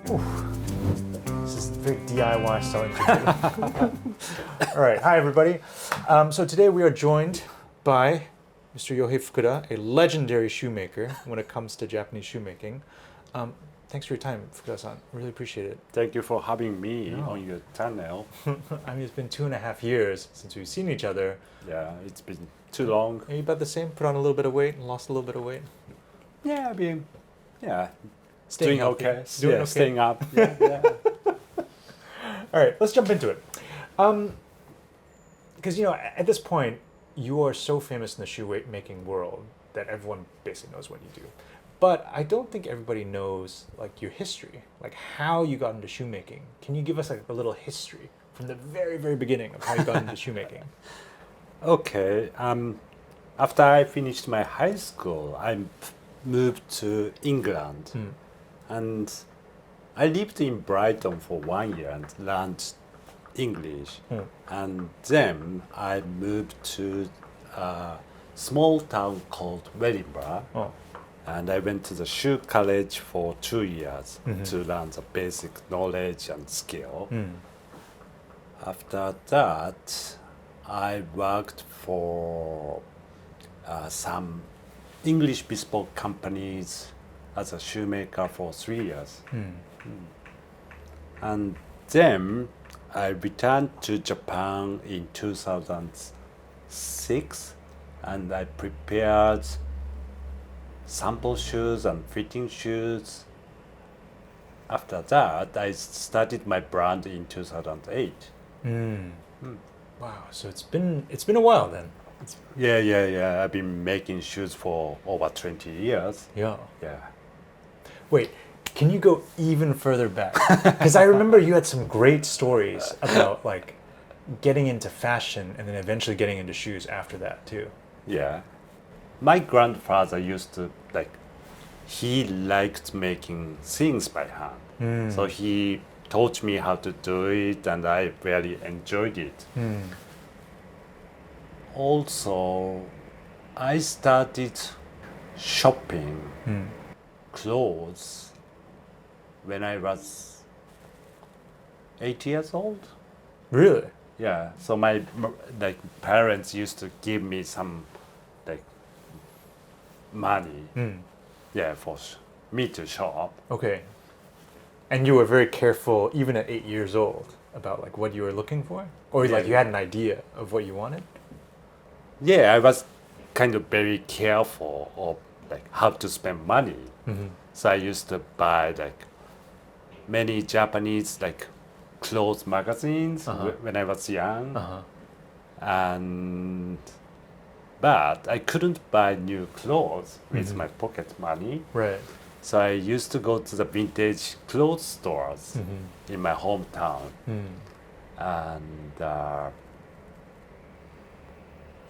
This is very DIY style interview. All right, hi everybody. So today we are joined by Mr. Yohei Fukuda, a legendary shoemaker when it comes to Japanese shoemaking. Thanks for your time, Fukuda-san. Really appreciate it. Thank you for having me No. on your channel. I mean, it's been 2.5 years since we've seen each other. Yeah, it's been too long. Are you about the same? Put on a little bit of weight and lost a little bit of weight? Yeah, I mean, yeah, Staying doing healthy. okay. Doing yeah, okay. staying up. Yeah. All right, let's jump into it. Because, at this point, you are so famous in the shoemaking world that everyone basically knows what you do. But I don't think everybody knows, your history, how you got into shoemaking. Can you give us, a little history from the very, very beginning of how you got into shoemaking? Okay. After I finished my high school, moved to England, and I lived in Brighton for 1 year and learned English. And then I moved to a small town called Wellingborough. Oh. And I went to the shoe college for 2 years to learn the basic knowledge and skill. After that, I worked for some English bespoke companies as a shoemaker for 3 years. And then I returned to Japan in 2006, and I prepared sample shoes and fitting shoes. After that, I started my brand in 2008. Wow, so it's been a while then. Yeah. I've been making shoes for over 20 years. Yeah. Yeah. Wait, can you go even further back? Because I remember you had some great stories about getting into fashion and then eventually getting into shoes after that too. Yeah. My grandfather used to he liked making things by hand. So he taught me how to do it, and I really enjoyed it. Also, I started shopping clothes when I was 8 years old. Really? Yeah, so my parents used to give me some money, for me to shop. Okay. And you were very careful even at 8 years old about what you were looking for? Or Yeah. you had an idea of what you wanted? Yeah, I was kind of very careful of how to spend money. So I used to buy many Japanese clothes magazines when I was young. But I couldn't buy new clothes with my pocket money. Right. So I used to go to the vintage clothes stores in my hometown. And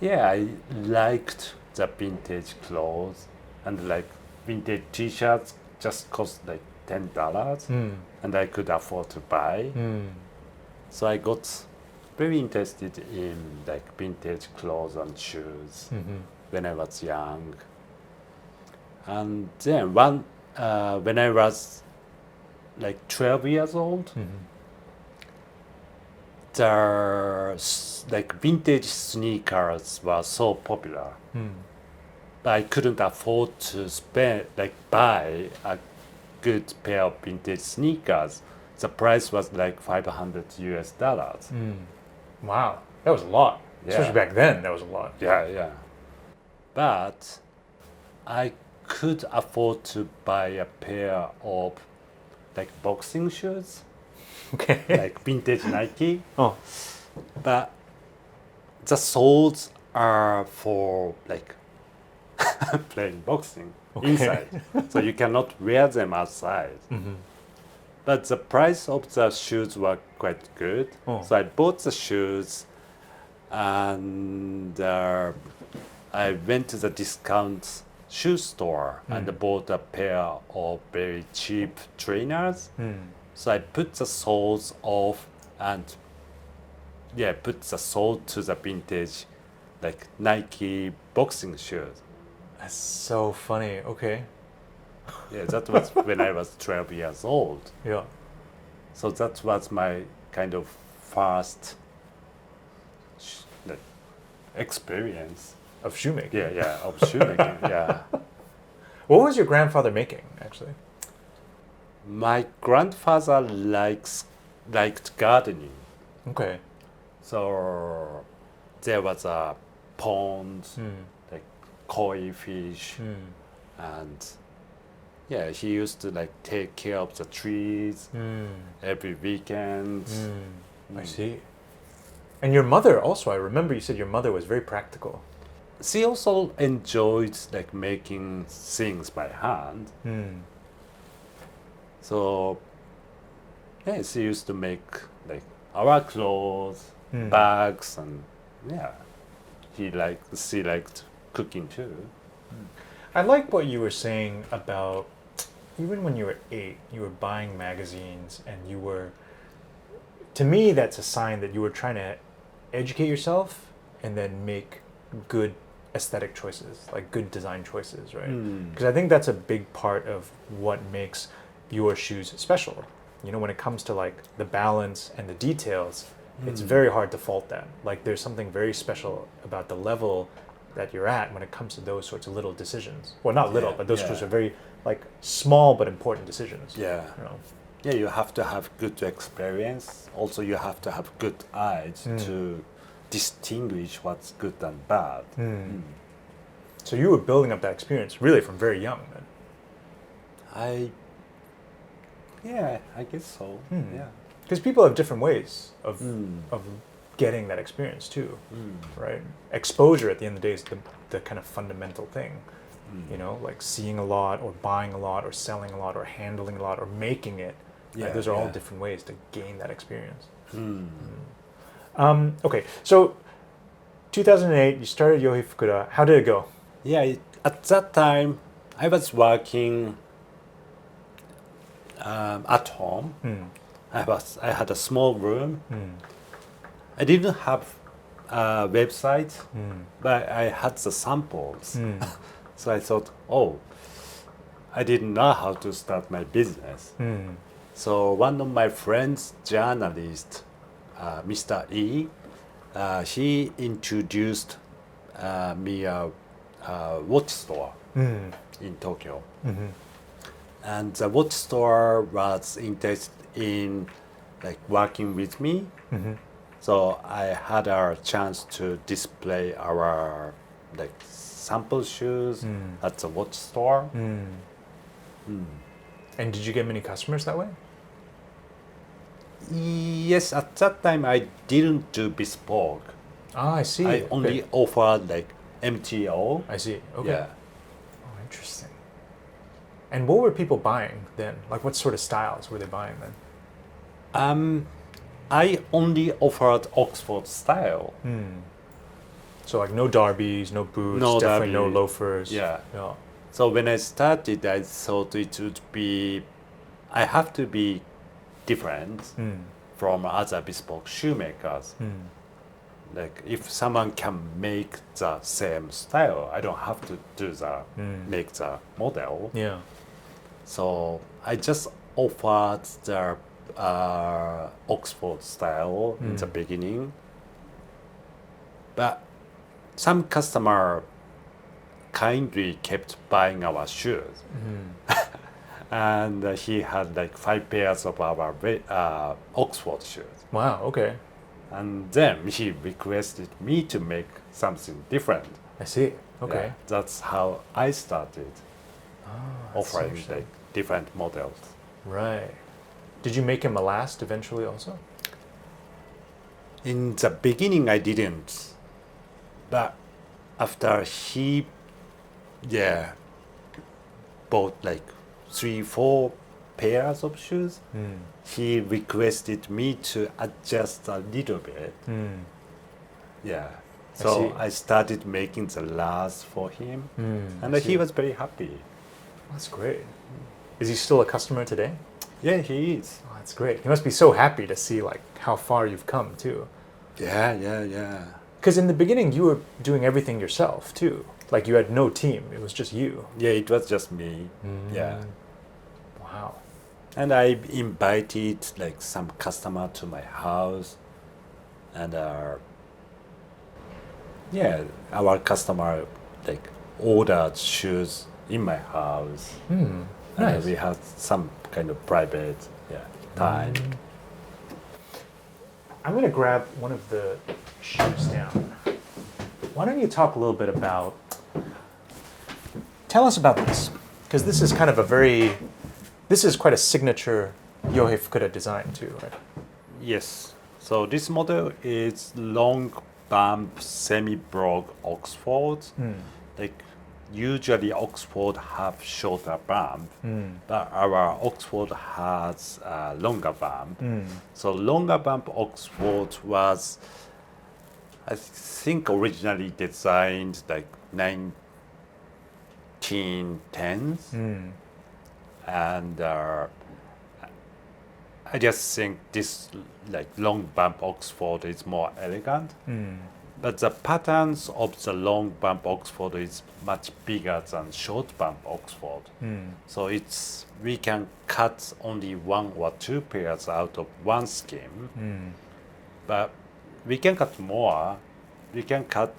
I liked the vintage clothes, and vintage t-shirts just cost $10, and I could afford to buy. So I got very interested in vintage clothes and shoes when I was young. And then when I was 12 years old, the vintage sneakers were so popular. But I couldn't afford to buy a good pair of vintage sneakers. The price was $500 US. Wow. That was a lot. Yeah. Especially back then, that was a lot. Yeah. But I could afford to buy a pair of boxing shoes, Okay. vintage Nike. Oh. But the soles are for playing boxing inside, so you cannot wear them outside. But the price of the shoes were quite good, so I bought the shoes, and I went to the discount shoe store and bought a pair of very cheap trainers. So I put the soles off and put the sole to the vintage Nike boxing shoes. That's so funny. Okay. Yeah, that was when I was 12 years old. Yeah. So that was my kind of first like, experience. Of shoemaking. Yeah, of shoemaking. Yeah. What was your grandfather making, actually? My grandfather liked gardening. Okay. So there was a pond, Mm. like koi fish, Mm. and yeah, he used to like take care of the trees Mm. every weekend. I see. And your mother also, I remember you said your mother was very practical. She also enjoyed like making things by hand. Mm. So yeah, she used to make like our clothes, Mm. bags, and yeah, she liked cooking too. I like what you were saying about even when you were 8, you were buying magazines and you were, to me, that's a sign that you were trying to educate yourself and then make good aesthetic choices, like good design choices, right? Because I think that's a big part of what makes your shoes special. You know, when it comes to like the balance and the details, it's very hard to fault that. Like there's something very special about the level that you're at when it comes to those sorts of little decisions. Well, not little, Yeah, but those yeah. sorts of very like small but important decisions. Yeah. You know? Yeah, you have to have good experience. Also, you have to have good eyes to distinguish what's good and bad. So you were building up that experience really from very young then. I guess so. Yeah. Because people have different ways of getting that experience too, right? Exposure at the end of the day is the kind of fundamental thing. You know, like seeing a lot or buying a lot or selling a lot or handling a lot or making it. Yeah, Right? Those are all yeah. different ways to gain that experience. Hmm. Okay, so 2008, you started Yohei Fukuda. How did it go? Yeah, at that time, I was working at home. I had a small room. I didn't have a website, but I had the samples. So I thought, oh, I didn't know how to start my business. So one of my friends, journalist, Mr. E, he introduced me a watch store in Tokyo. And the watch store was interested in like working with me. So I had a chance to display our like sample shoes at the watch store. And did you get many customers that way? Yes, at that time I didn't do bespoke. Ah, I see. I only offered like MTO. I see. Okay. Yeah. Oh, interesting. And what were people buying then? Like, what sort of styles were they buying then? I only offered Oxford style. So like no derbies, no boots, No definitely no derby. loafers. Yeah. Yeah. So when I started, I thought it would be, I have to be different from other bespoke shoemakers. Like if someone can make the same style, I don't have to do the make the model. Yeah. So I just offered the Oxford style in the beginning, but some customer kindly kept buying our shoes, and he had like 5 pairs of our Oxford shoes. Wow. Okay. And then he requested me to make something different. I see. Okay. Yeah, that's how I started That's offering interesting. like different models. Right. Did you make him a last eventually also? In the beginning, I didn't, but after he, bought like 3-4 pairs of shoes, he requested me to adjust a little bit. Yeah. see. So I started making the last for him, and I he see. was very happy. That's great. Is he still a customer today? Yeah, he is. Oh, that's great. He must be so happy to see like how far you've come too. Yeah. Because in the beginning you were doing everything yourself too. Like you had no team. It was just you. Yeah, it was just me. Yeah. Wow. And I invited like some customer to my house, and yeah, our customer like ordered shoes in my house, and Nice. we had some kind of private time. I'm going to grab one of the shoes down. Why don't you talk a little bit about, tell us about this, because this is kind of this is quite a signature Yohei Fukuda design too, right? Yes. So this model is long bump semi-broad Oxford. Like usually Oxford have shorter bump, but our Oxford has a longer bump. So longer bump Oxford was, I think, originally designed like 1910s, and I just think this like long bump Oxford is more elegant. But the patterns of the long bump Oxford is much bigger than short bump Oxford. So we can cut only 1 or 2 pairs out of one skein, but we can cut more. We can cut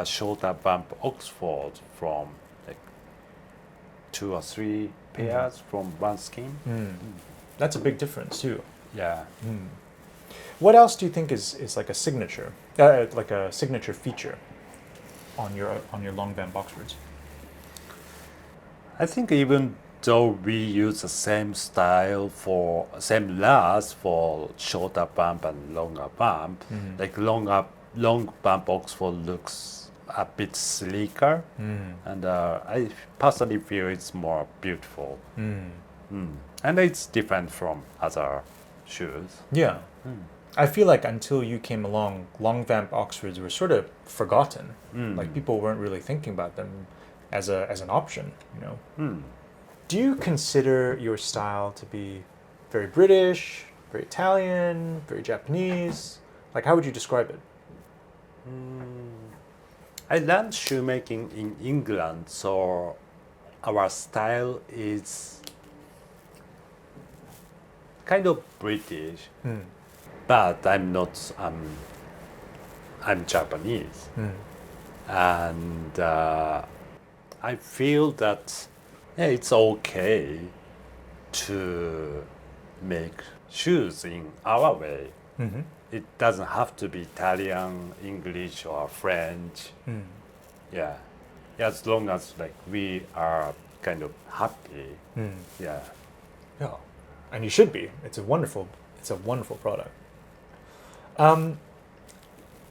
shorter bump Oxford from like 2 or 3 pairs from one skein. That's a big difference too. Yeah. What else do you think is like a signature, like a signature feature on your long band Oxfords? I think even though we use the same style for same last for shorter bump and longer bump, like long bump Oxford looks a bit sleeker, and I personally feel it's more beautiful, and it's different from other shoes. Yeah. I feel like until you came along, long vamp Oxfords were sort of forgotten. Like people weren't really thinking about them as an option, you know. Do you consider your style to be very British, very Italian, very Japanese? Like how would you describe it? I learned shoemaking in England, so our style is kind of British, but I'm not. I'm Japanese, and I feel that it's okay to make shoes in our way. It doesn't have to be Italian, English, or French. Yeah, as long as like we are kind of happy. Yeah. Yeah, and you should be. It's a wonderful product.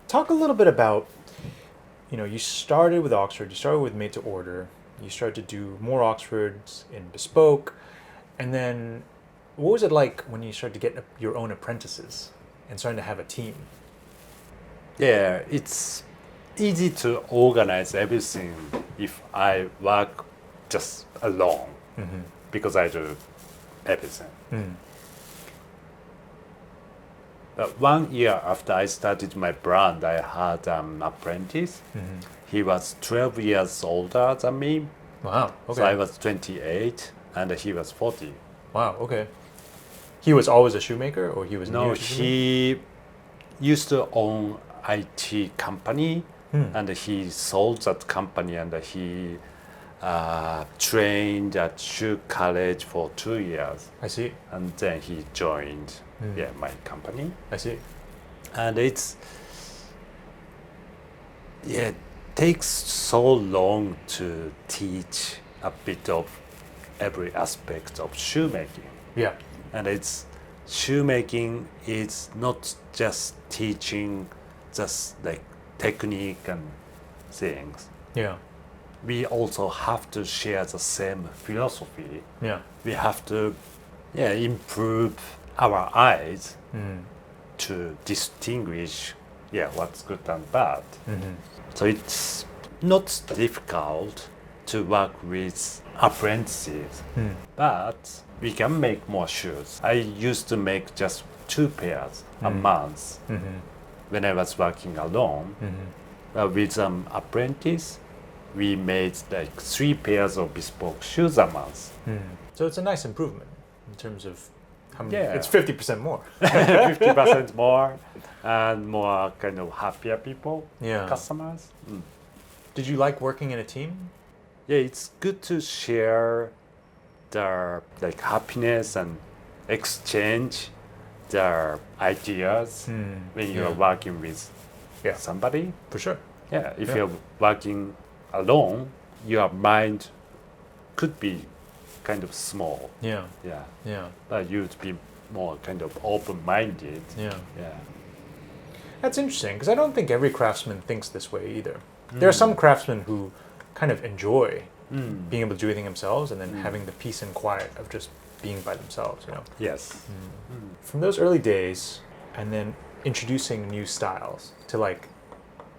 Talk a little bit about, you started with Oxford, you started with made to order, you started to do more Oxfords in bespoke, and then what was it like when you started to get your own apprentices and starting to have a team? Yeah, it's easy to organize everything if I work just alone, because I do everything. But 1 year after I started my brand, I had an apprentice. He was 12 years older than me. Wow. Okay. So I was 28 and he was 40. Wow. Okay. He was always a shoemaker, or he was No, new to shoemaking? he used to own IT company, and he sold that company, and he trained at shoe college for 2 years, I see. and then he joined my company. I see. And it takes so long to teach a bit of every aspect of shoemaking. Yeah. And shoemaking is not just teaching just like technique and things. Yeah. We also have to share the same philosophy. Yeah. We have to improve our eyes to distinguish what's good and bad. So it's not difficult to work with apprentices, but we can make more shoes. I used to make just 2 pairs a month when I was working alone. With an apprentice, we made like 3 pairs of bespoke shoes a month. So it's a nice improvement in terms of how many, Yeah. it's 50% more. 50% more and more kind of happier people, Yeah. customers. Did you like working in a team? Yeah, it's good to share their like happiness and exchange their ideas when you're Yeah. working with Yeah. somebody. For sure. Yeah, if Yeah. you're working alone, your mind could be kind of small. Yeah. Yeah, Yeah. but you'd be more kind of open-minded. Yeah. Yeah. That's interesting because I don't think every craftsman thinks this way either. There are some craftsmen who kind of enjoy being able to do everything themselves and then having the peace and quiet of just being by themselves, you know. Yes. From those early days and then introducing new styles to like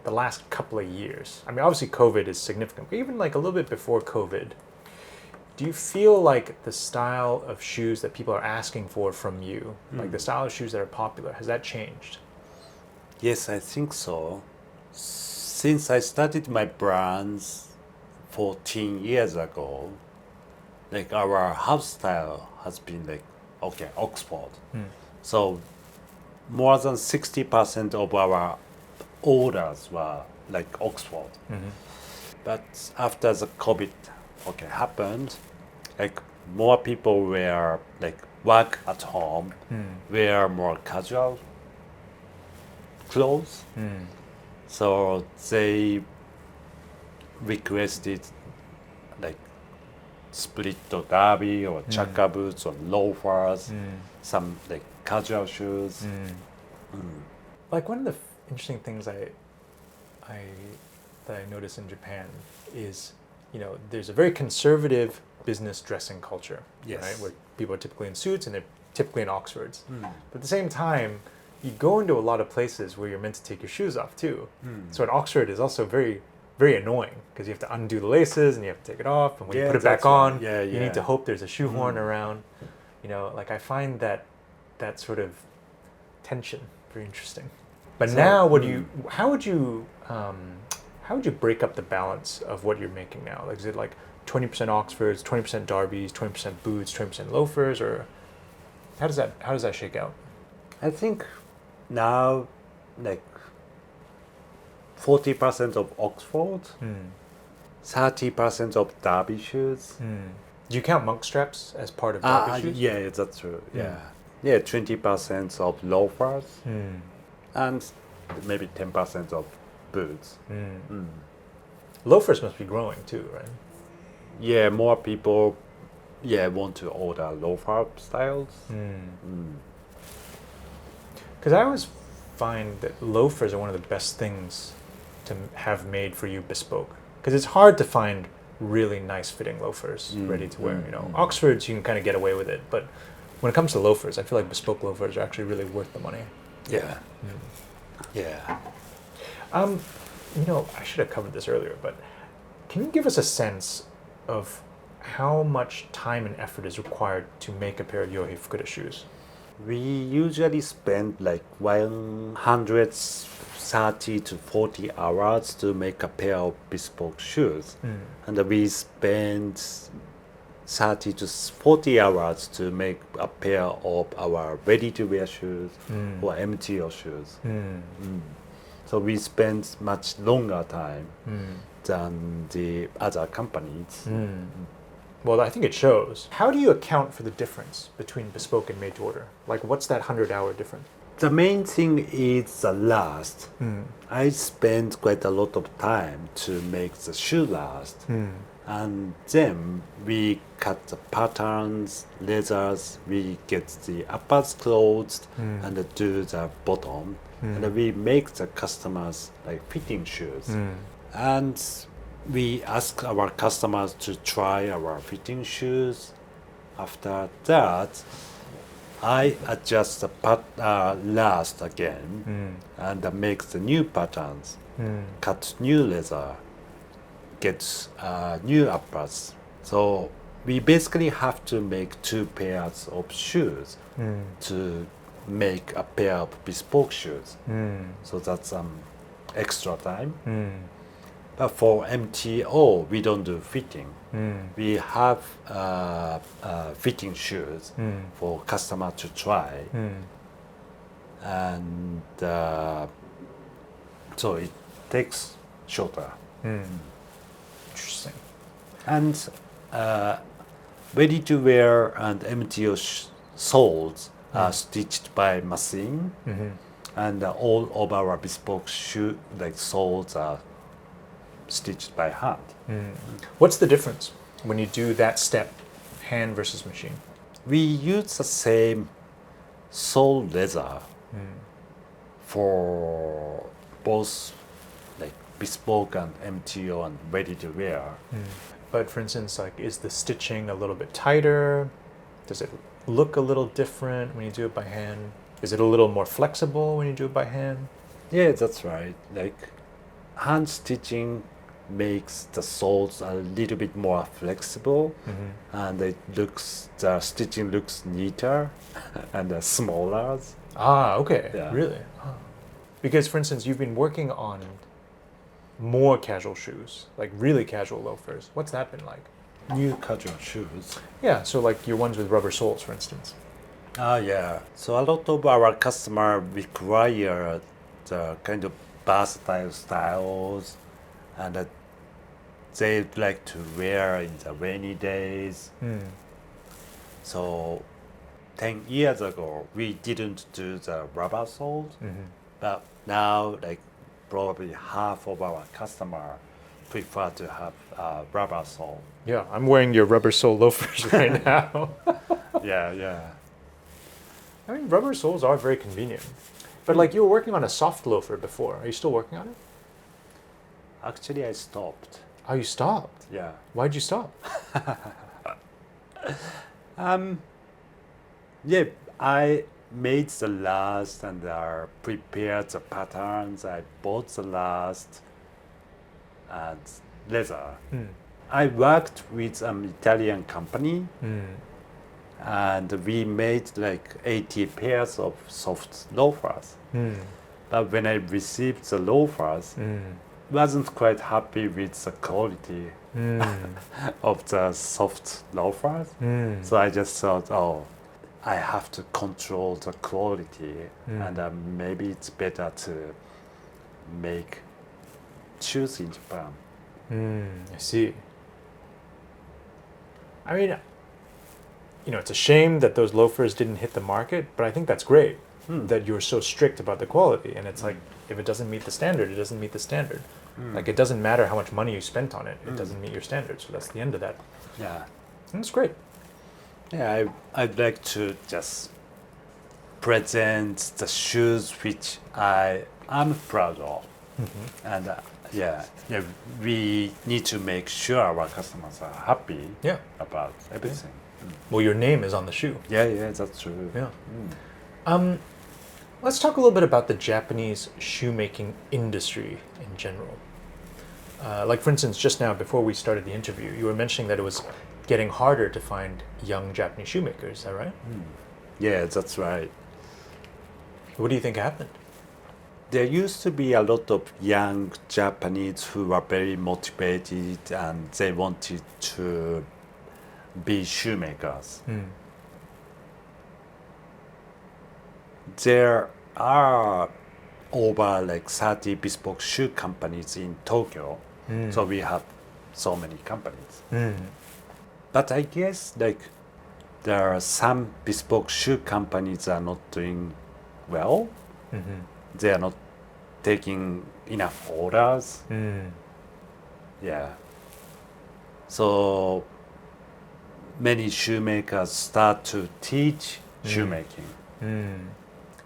the last couple of years. I mean, obviously COVID is significant, but even like a little bit before COVID, do you feel like the style of shoes that people are asking for from you, like the style of shoes that are popular, has that changed? Yes, I think so. Since I started my brands 14 years ago, like our house style has been like, okay, Oxford. So more than 60% of our orders were like Oxford. But after the COVID happened, like more people were like work at home, wear more casual clothes. So they requested like split toe derby or chukka boots or loafers, some like casual shoes. Like one of the interesting things that I notice in Japan is, you know, there's a very conservative business dressing culture, Yes. right? Where people are typically in suits and they're typically in Oxfords. But at the same time, you go into a lot of places where you're meant to take your shoes off too. So an Oxford is also very, very annoying because you have to undo the laces and you have to take it off, and when you Yeah, put it back that's right. on, Yeah, you need to yeah. hope there's a shoehorn around. You know, like I find that sort of tension very interesting. But So, now, how would you break up the balance of what you're making now? Like, is it like 20% Oxfords, 20% Darbys, 20% boots, 20% loafers, or how does that shake out? I think now like 40% of Oxford, 30% of derby shoes. Do you count monk straps as part of Derby shoes? Yeah, that's true. Yeah, 20% of loafers and maybe 10% of boots. Loafers must be growing too, right? Yeah, more people want to order loafer styles. Because I always find that loafers are one of the best things to have made for you bespoke. Because it's hard to find really nice fitting loafers ready to wear. You know, Oxfords you can kind of get away with it, but when it comes to loafers, I feel like bespoke loafers are actually really worth the money. Yeah. Yeah. You know, I should have covered this earlier, but can you give us a sense of how much time and effort is required to make a pair of Yohei Fukuda shoes? We usually spend like 130 to 40 hours to make a pair of bespoke shoes. And we spend 30 to 40 hours to make a pair of our ready-to-wear shoes or MTO shoes. So we spend much longer time than the other companies. Well, I think it shows. How do you account for the difference between bespoke and made to order? Like, what's that 100-hour difference? The main thing is the last. I spend quite a lot of time to make the shoe last. And then we cut the patterns, leathers, we get the uppers closed and do the bottom. And we make the customers like fitting shoes. And we ask our customers to try our fitting shoes. After that, I adjust the last again and make the new patterns, cut new leather, get new uppers. So we basically have to make 2 pairs of shoes to make a pair of bespoke shoes. So that's extra time. But for MTO, we don't do fitting. We have fitting shoes for customer to try, and so it takes shorter. Interesting. And ready to wear and MTO soles are stitched by machine, and all of our bespoke shoe like soles are stitched by hand. What's the difference when you do that step, hand versus machine? We use the same sole leather for both like bespoke and MTO and ready to wear. But for instance, like, is the stitching a little bit tighter? Does it look a little different when you do it by hand? Is it a little more flexible when you do it by hand? Yeah, that's right. Like hand stitching makes the soles a little bit more flexible, and the stitching looks neater and smaller. Ah, okay. Yeah. Really? Ah. Because, for instance, you've been working on more casual shoes, like really casual loafers. What's that been like? New casual shoes. Yeah, so like your ones with rubber soles, for instance. Yeah. So a lot of our customer require the kind of versatile styles, and they'd like to wear in the rainy days. So 10 years ago, we didn't do the rubber soles, but now like probably half of our customer prefer to have rubber sole. Yeah, I'm wearing your rubber sole loafers right now. Yeah. I mean, rubber soles are very convenient. But like, you were working on a soft loafer before. Are you still working on it? Actually, I stopped. Oh, you stopped? Yeah. Why'd you stop? Yeah, I made the last and prepared the patterns. I bought the last and leather. I worked with an Italian company, and we made like 80 pairs of soft loafers. But when I received the loafers, wasn't quite happy with the quality of the soft loafers. So I just thought, oh, I have to control the quality, and maybe it's better to make shoes in Japan. I see. I mean, you know, it's a shame that those loafers didn't hit the market, but I think that's great that you're so strict about the quality. And it's like, if it doesn't meet the standard, it doesn't meet the standard. Like, it doesn't matter how much money you spent on it, it doesn't meet your standards. So that's the end of that. Yeah. And that's great. Yeah, I'd like to just present the shoes which I am proud of. And yeah, we need to make sure our customers are happy Yeah. about everything. Well, your name is on the shoe. Yeah, that's true. Yeah. Let's talk a little bit about the Japanese shoemaking industry in general. Like, for instance, just now, before we started the interview, you were mentioning that it was getting harder to find young Japanese shoemakers. Is that right? Yeah, that's right. What do you think happened? There used to be a lot of young Japanese who were very motivated and they wanted to be shoemakers. There are over like 30 bespoke shoe companies in Tokyo, so we have so many companies. But I guess like there are some bespoke shoe companies are not doing well. They are not taking enough orders. Yeah. So many shoemakers start to teach shoemaking.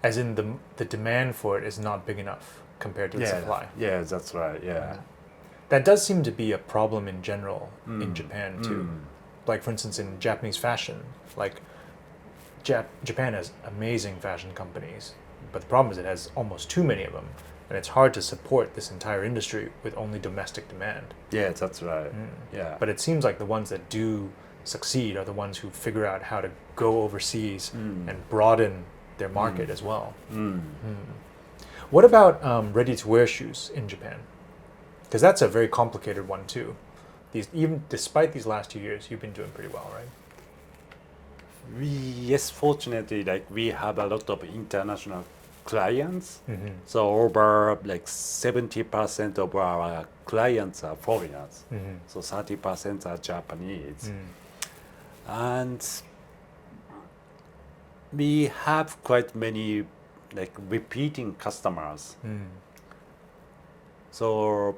As in the demand for it is not big enough compared to the supply. Yeah, that's right. Yeah. That does seem to be a problem in general in Japan too. Like, for instance, in Japanese fashion, like Japan has amazing fashion companies, but the problem is it has almost too many of them, and it's hard to support this entire industry with only domestic demand. Yeah, that's right. Yeah. But it seems like the ones that do succeed are the ones who figure out how to go overseas and broaden their market as well. What about ready-to-wear shoes in Japan? Because that's a very complicated one too. Even despite these last 2 years, you've been doing pretty well, right? Yes, fortunately, like we have a lot of international clients. Mm-hmm. So over like 70% of our clients are foreigners. Mm-hmm. So 30% are Japanese. Mm. And we have quite many like repeating customers. Mm. So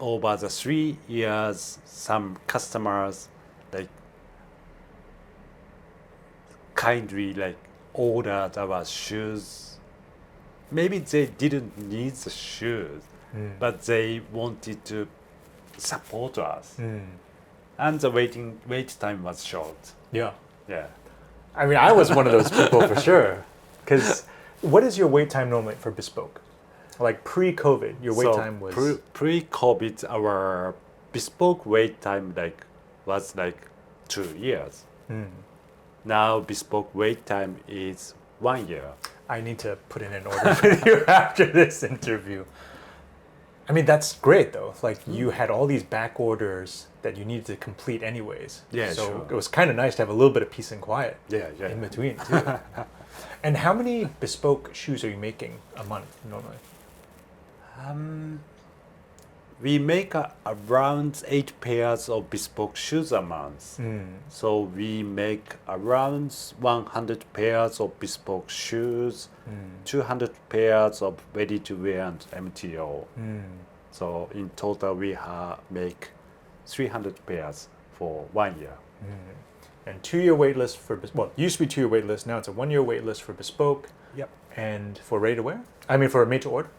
over the 3 years, some customers like kindly like ordered our shoes. Maybe they didn't need the shoes, Mm. but they wanted to support us. Mm. And the wait time was short. Yeah. Yeah. I mean, I was one of those people for sure. Because what is your wait time normally for bespoke? Like pre-COVID, your wait time was... Pre-COVID, our bespoke wait time was 2 years. Mm. Now bespoke wait time is 1 year. I need to put in an order with you after this interview. I mean, that's great though. Like you had all these back orders that you needed to complete anyways. Yeah, so sure. it was kind of nice to have a little bit of peace and quiet Yeah, yeah. in between too. And how many bespoke shoes are you making a month normally? We make around 8 pairs of bespoke shoes a month. Mm. So we make around 100 pairs of bespoke shoes, 200 pairs of ready-to-wear and MTO. Mm. So in total, we make 300 pairs for 1 year. Mm. And 2-year wait list for, well, it used to be 2-year wait list, now it's a 1-year wait list for bespoke. Yep. And for ready to wear? I mean, for made to order?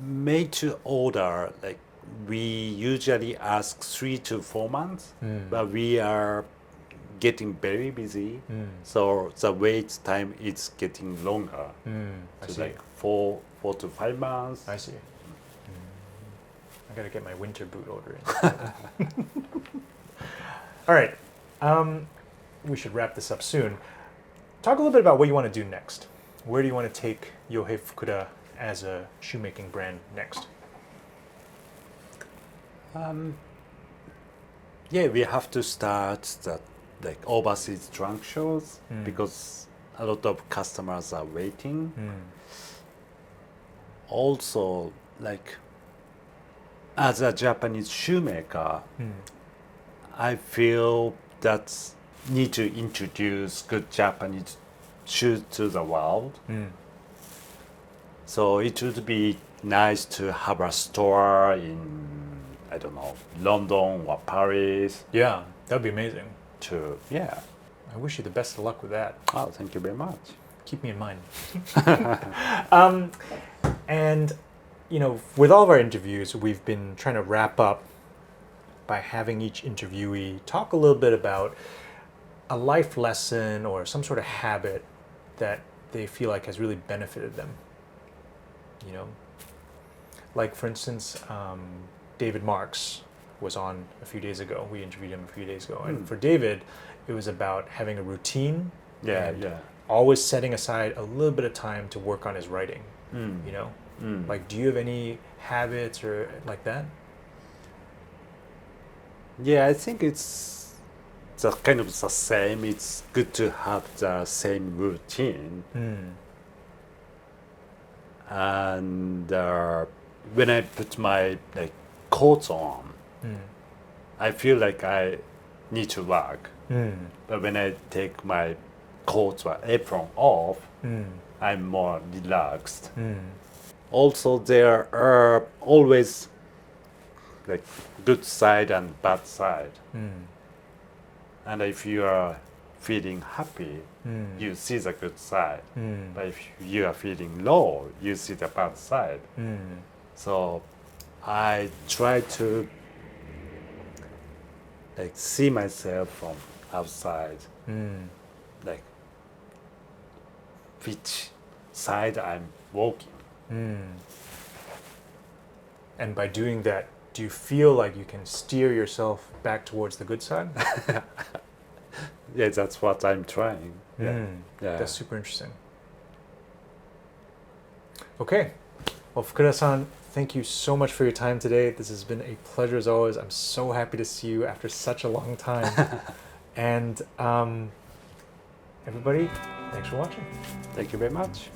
Made to order, like we usually ask 3 to 4 months, but we are getting very busy. So the wait time is getting longer. I So see. like 4 to 5 months. I see. I gotta get my winter boot order in. All right. We should wrap this up soon. Talk a little bit about what you want to do next. Where do you want to take Yohei Fukuda as a shoemaking brand next? Yeah, we have to start the like overseas trunk shows because a lot of customers are waiting. Also, like as a Japanese shoemaker, I feel that need to introduce good Japanese shoes to the world. So it would be nice to have a store in, I don't know, London or Paris. Yeah, that'd be amazing. Yeah. I wish you the best of luck with that. Oh, thank you very much. Keep me in mind. And, you know, with all of our interviews, we've been trying to wrap up by having each interviewee talk a little bit about a life lesson or some sort of habit that they feel like has really benefited them. You know, like for instance, David Marks was on a few days ago. We interviewed him a few days ago, and for David, it was about having a routine. Yeah, and yeah. always setting aside a little bit of time to work on his writing. You know, like, do you have any habits or like that? Yeah, I think it's the kind of the same. It's good to have the same routine. And when I put my like coats on, I feel like I need to work. But when I take my coat or apron off, I'm more relaxed. Also, there are always like good side and bad side. And if you are feeling happy, you see the good side. But if you are feeling low, you see the bad side. So I try to like see myself from outside, like which side I'm walking. And by doing that, do you feel like you can steer yourself back towards the good side? Yeah, that's what I'm trying. Yeah. That's super interesting. Okay. Well, Fukuda-san, thank you so much for your time today. This has been a pleasure as always. I'm so happy to see you after such a long time. And everybody, thanks for watching. Thank you very much.